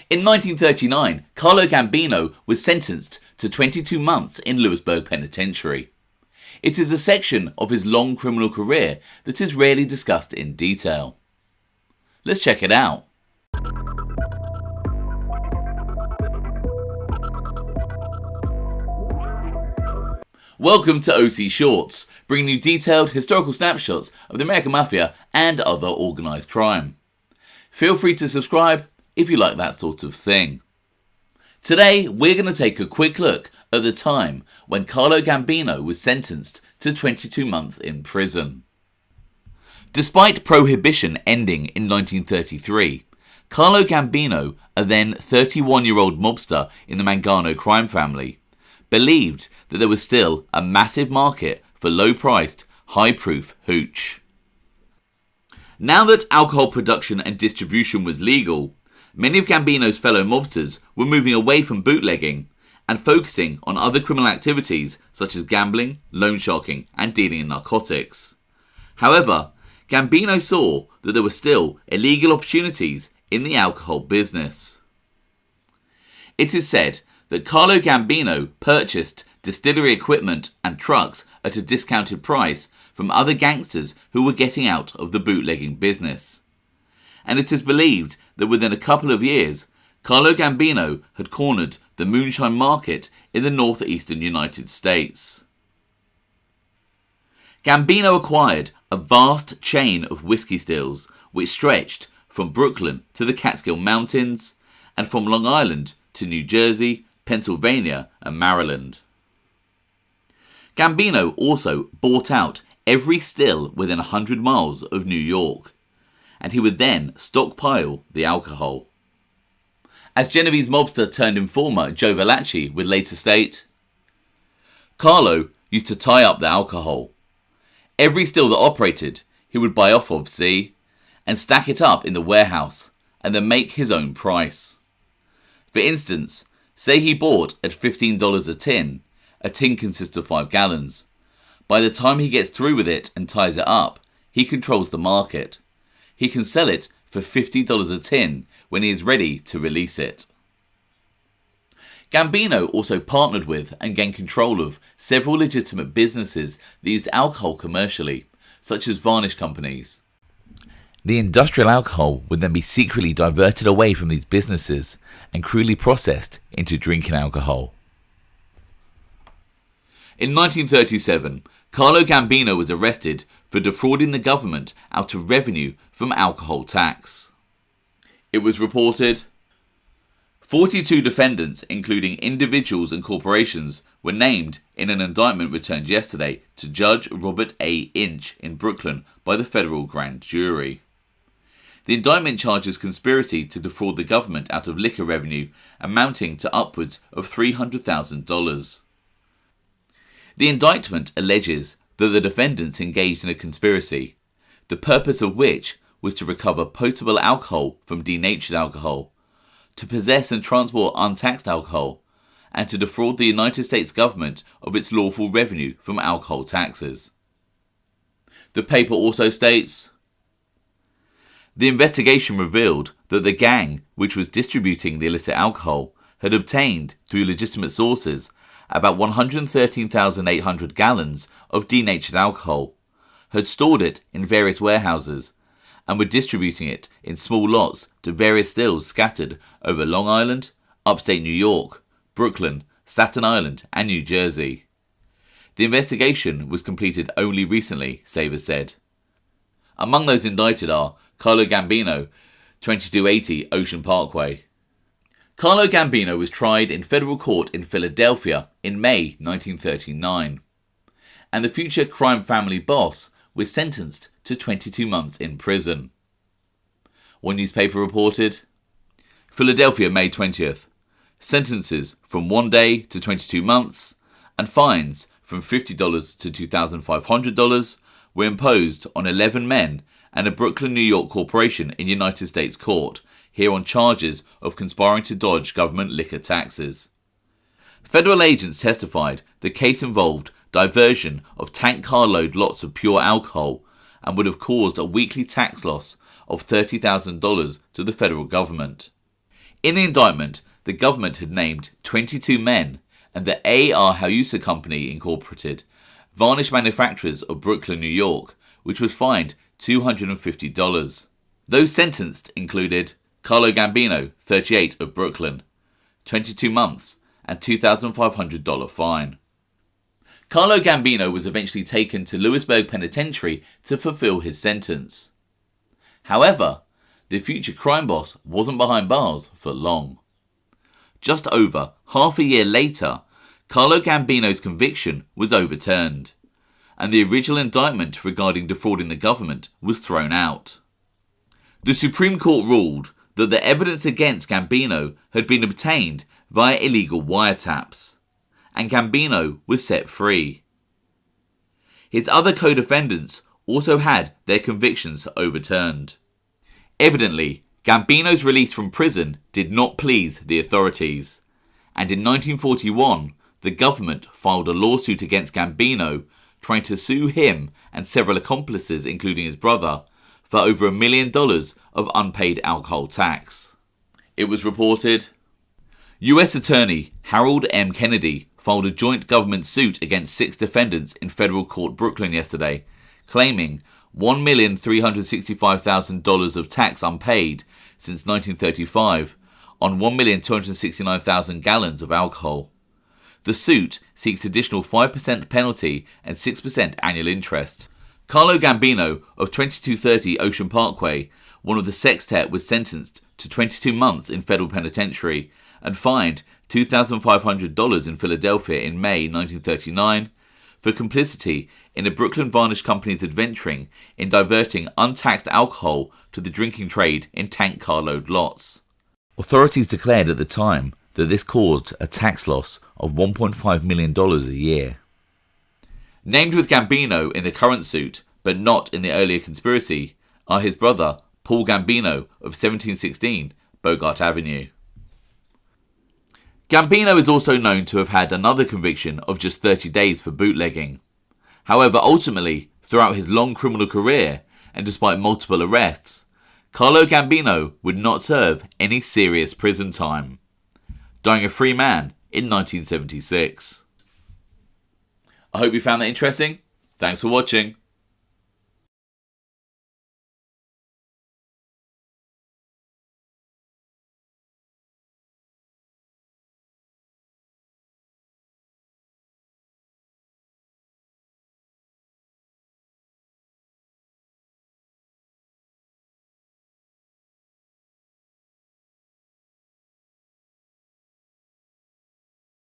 In 1939, Carlo Gambino was sentenced to 22 months in LEWISBURG Penitentiary. It is a section of his long criminal career that is rarely discussed in detail. Let's check it out. Welcome to OC Shorts, bringing you detailed historical snapshots of the American Mafia and other organised crime. Feel free to subscribe if you like that sort of thing. Today we're going to take a quick look at the time when Carlo Gambino was sentenced to 22 months in prison. Despite Prohibition ending in 1933, Carlo Gambino, a then 31-year-old mobster in the Mangano crime family, believed that there was still a massive market for low-priced, high-proof hooch. Now that alcohol production and distribution was legal, many of Gambino's fellow mobsters were moving away from bootlegging and focusing on other criminal activities such as gambling, loan sharking and dealing in narcotics. However, Gambino saw that there were still illegal opportunities in the alcohol business. It is said that Carlo Gambino purchased distillery equipment and trucks at a discounted price from other gangsters who were getting out of the bootlegging business. And it is believed that within a couple of years, Carlo Gambino had cornered the moonshine market in the northeastern United States. Gambino acquired a vast chain of whiskey stills which stretched from Brooklyn to the Catskill Mountains and from Long Island to New Jersey, Pennsylvania and Maryland. Gambino also bought out every still within 100 miles of New York, and he would then stockpile the alcohol. As Genovese mobster turned informer Joe Valachi would later state, Carlo used to tie up the alcohol. Every still that operated he would buy off of, and stack it up in the warehouse and then make his own price. For instance, say he bought at $15 a tin consists of 5 gallons. By the time he gets through with it and ties it up, he controls the market. He can sell it for $50 a tin when he is ready to release it. Gambino also partnered with and gained control of several legitimate businesses that used alcohol commercially, such as varnish companies. The industrial alcohol would then be secretly diverted away from these businesses and crudely processed into drinking alcohol. In 1937, Carlo Gambino was arrested for defrauding the government out of revenue from alcohol tax. It was reported 42 defendants, including individuals and corporations, were named in an indictment returned yesterday to Judge Robert A. Inch in Brooklyn by the federal grand jury. The indictment charges conspiracy to defraud the government out of liquor revenue amounting to upwards of $300,000. The indictment alleges that the defendants engaged in a conspiracy, the purpose of which was to recover potable alcohol from denatured alcohol, to possess and transport untaxed alcohol, and to defraud the United States government of its lawful revenue from alcohol taxes. The paper also states, the investigation revealed that the gang which was distributing the illicit alcohol had obtained, through legitimate sources, about 113,800 gallons of denatured alcohol, had stored it in various warehouses, and were distributing it in small lots to various stills scattered over Long Island, upstate New York, Brooklyn, Staten Island and New Jersey. The investigation was completed only recently, Savers said. Among those indicted are Carlo Gambino, 2280 Ocean Parkway. Carlo Gambino was tried in federal court in Philadelphia in May 1939, and the future crime family boss was sentenced to 22 months in prison. One newspaper reported, Philadelphia, May 20th, sentences from 1 day to 22 months and fines from $50 to $2,500 were imposed on 11 men and a Brooklyn, New York corporation in United States court, here on charges of conspiring to dodge government liquor taxes. Federal agents testified the case involved diversion of tank carload lots of pure alcohol and would have caused a weekly tax loss of $30,000 to the federal government. In the indictment, the government had named 22 men and the A.R. Hauser Company Incorporated, varnish manufacturers of Brooklyn, New York, which was fined $250. Those sentenced included Carlo GAMBINO, 38, of Brooklyn, 22 months and $2,500 fine. Carlo GAMBINO was eventually taken to LEWISBURG Penitentiary to fulfill his sentence. However, the future crime boss wasn't behind bars for long. Just over half a year later, Carlo GAMBINO's conviction was overturned, and the original indictment regarding defrauding the government was thrown out. The Supreme Court ruled that the evidence against GAMBINO had been obtained via illegal wiretaps, and GAMBINO was set free. His other co-defendants also had their convictions overturned. Evidently, GAMBINO's release from prison did not please the authorities, and in 1941, the government filed a lawsuit against GAMBINO, trying to sue him and several accomplices, including his brother, for over $1 million of unpaid alcohol tax. It was reported U.S. Attorney Harold M. Kennedy filed a joint government suit against 6 defendants in federal court Brooklyn yesterday, claiming $1,365,000 of tax unpaid since 1935 on 1,269,000 gallons of alcohol. The suit seeks additional 5% penalty and 6% annual interest. Carlo GAMBINO of 2230 Ocean Parkway, one of the sextet, was sentenced to 22 months in federal penitentiary and fined $2,500 in Philadelphia in May 1939 for complicity in a Brooklyn varnish company's adventuring in diverting untaxed alcohol to the drinking trade in tank carload lots. Authorities declared at the time that this caused a tax loss of $1.5 million a year. Named with GAMBINO in the current suit, but not in the earlier conspiracy, are his brother, Paul GAMBINO of 1716 Bogart Avenue. GAMBINO is also known to have had another conviction of just 30 days for bootlegging. However, ultimately, throughout his long criminal career, and despite multiple arrests, Carlo GAMBINO would not serve any serious prison time, dying a free man in 1976. I hope you found that interesting. Thanks for watching.